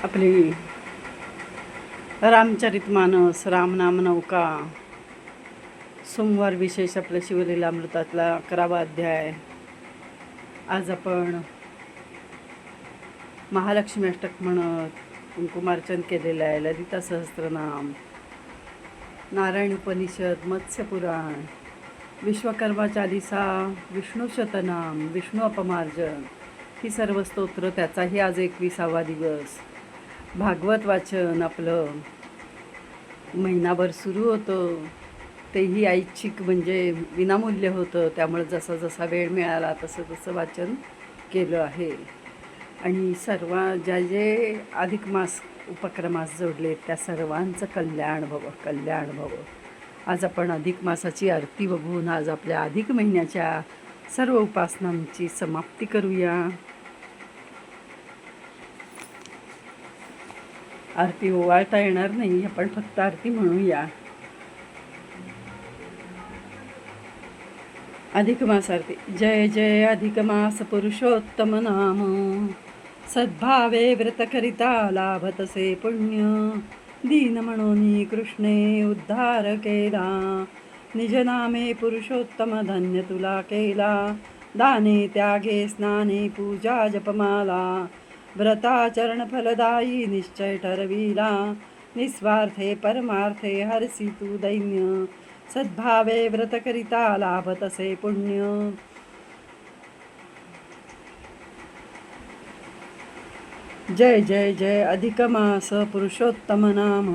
आपली रामचरितमानस रामनाम नौका सोमवार विशेष आपल्या शिवलीलामृतातला 11वा अध्याय. आज आपण महालक्ष्मी अष्टक म्हणत कुंकुमार्चन केलेलं आहे. ललिता सहस्त्रनाम, नारायण उपनिषद, मत्स्यपुराण, विश्वकर्मा चालिसा, विष्णू शतनाम, विष्णू अपमार्जन ही सर्व स्तोत्र. त्याचाही आज 21वा दिवस. भागवत वाचन आपलं महिनाभर सुरू होतं. तेही ऐच्छिक म्हणजे विनामूल्य होतं. त्यामुळे जसा जसा वेळ मिळाला तसं तसं वाचन केलं आहे. आणि सर्व जे अधिक मास उपक्रमास जोडले त्या सर्वांचं कल्याण भव. आज आपण अधिक मासाची आरती बघून आज आपल्या अधिक महिन्याच्या सर्व उपासनांची समाप्ती करूया. आरती ओवाळता येणार नाही, आपण फक्त आरती म्हणूया. अधिक मास आरती. जय जय अधिक मास पुरुषोत्तम नाम, सद्भावे व्रत करिता लाभतसे पुण्य. दीन म्हणून कृष्णे उद्धार केला, निज नामे पुरुषोत्तम धन्य तुला केला. दाने त्यागे स्नाने पूजा जपमाला, व्रताचरण फलदायी निश्चय ठरविला. निस्वार्थे परमार्थे हरसी तू दैन्य, सद्भावे व्रत करिता लाभतसे पुण्य. जय जय जय अधिक मास पुरुषोत्तम नाम,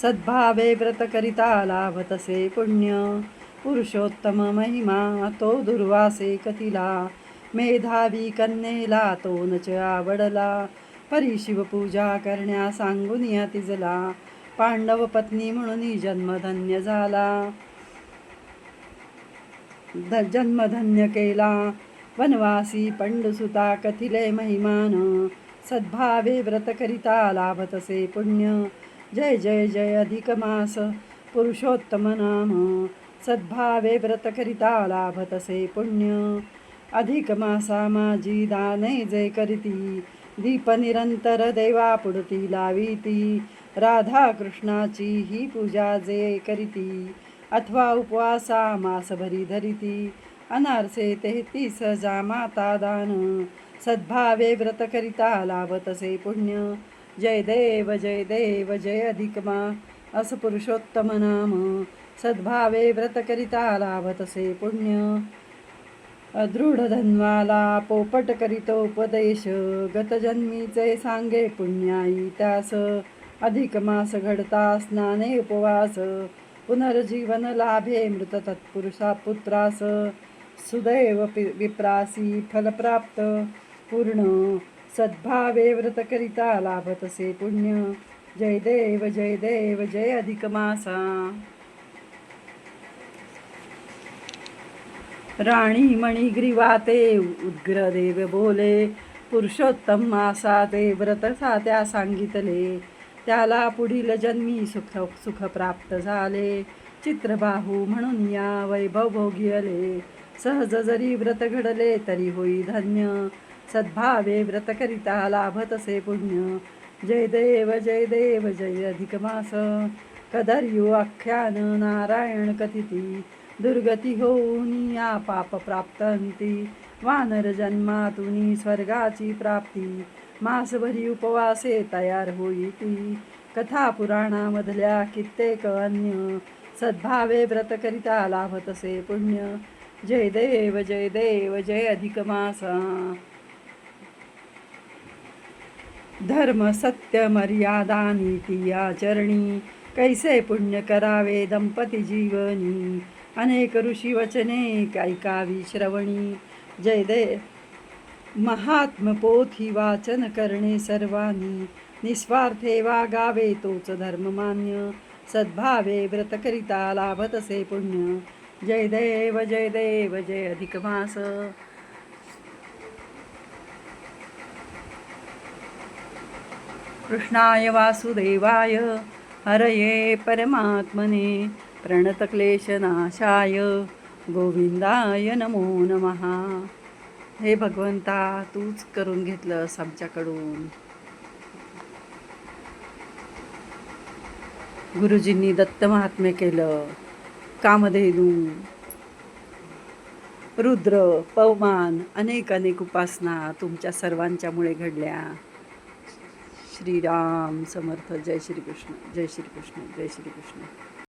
सद्भावे व्रत करिता लाभतसे पुण्य. पुरुषोत्तम महिमा तो दुर्वासे कथिला, मेधावी कन्येला तो नच आवडला. परी शिवपूजा करण्या सांगून या तिजला, पांडव पत्नी म्हणून जन्मधन्य झाला. जन्मधन्य केला वनवासी पंडुसुता कथिले महिमान, सद्भावे व्रत करिता लाभतसे पुण्य. जय जय जय अधिक मास पुरुषोत्तम नाम, सद्भावे व्रत करिता लाभतसे पुण्य. अधिक मासा माझी दाने जे करीती, दीप निरंतर देवा पुढती लावीती. राधा कृष्णाची ही पूजा जे करीती, अथवा उपवासा मासभरी धरिती. अनारसे 33 जा माता दान, सद्भावे व्रत करिता लाभतसे पुण्य. जय देव जय अधिक मास पुरुषोत्तम नाम, सद्भावे व्रत करिता लाभतसे पुण्य. दृढ धन्वाला पोपट करीतो उपदेश, गतजन्मीचे सांगे पुण्याई त्यास. अधिक मास घडता स्नाने उपवास, पुनर्जीवन लाभे मृत तत्पुरुषा पुत्रास. सुदैव विप्रासी फलप्राप्त पूर्ण, सद्भावे व्रत करिता लाभतसे पुण्य. जय देव जय अधिक मासा. राणी मणिग्रीवाते उग्रदेव बोले, पुरुषोत्तम मासा ते व्रत त्या सांगितले. त्याला पुढील जन्मी सुख प्राप्त झाले. चित्रबाहू म्हणून या वैभव भोगियले, सहज जरी व्रत घडले तरी होई धन्य. सद्भावे व्रत करिता लाभतसे पुण्य. जय देव जय अधिक मास. कदर्यू आख्यान नारायण कथिती, दुर्गती होऊन या पाप प्राप्तंती. वानर जन्मातून स्वर्गाची प्राप्ती, मासभरी उपवासे तयार होई ती. कथा पुराणामधल्या कित्येक अन्य, सद्भावे व्रत करिता लाभतसे पुण्य. जय देव जय अधिक मासा. धर्म सत्य मर्यादा नीती आचरणी, कैसे पुण्य करावे दंपती जीवनी. अनेक ऋषी वचने ऐकावी श्रवणी. जय देव महात्म पोथी वाचन करणे सर्वांनी, निस्वार्थे वागावे तोच धर्ममान्य. सद्भावे व्रत करिता लाभतसे पुण्य. जय देव जय अधिक मास. कृष्णाय वासुदेवाय हरये परमात्मने, प्रणतक्लेशनाशाय गोविंदाय नमो नमः. हे भगवंता, तूच करून घेतलंस आमच्याकडून. गुरुजींनी दत्त महात्म्य केलं, कामधेनू, रुद्र, पवमान, अनेक अनेक उपासना तुमच्या सर्वांच्यामुळे घडल्या. श्रीराम समर्थ. जय श्रीकृष्ण, जय श्रीकृष्ण, जय श्रीकृष्ण.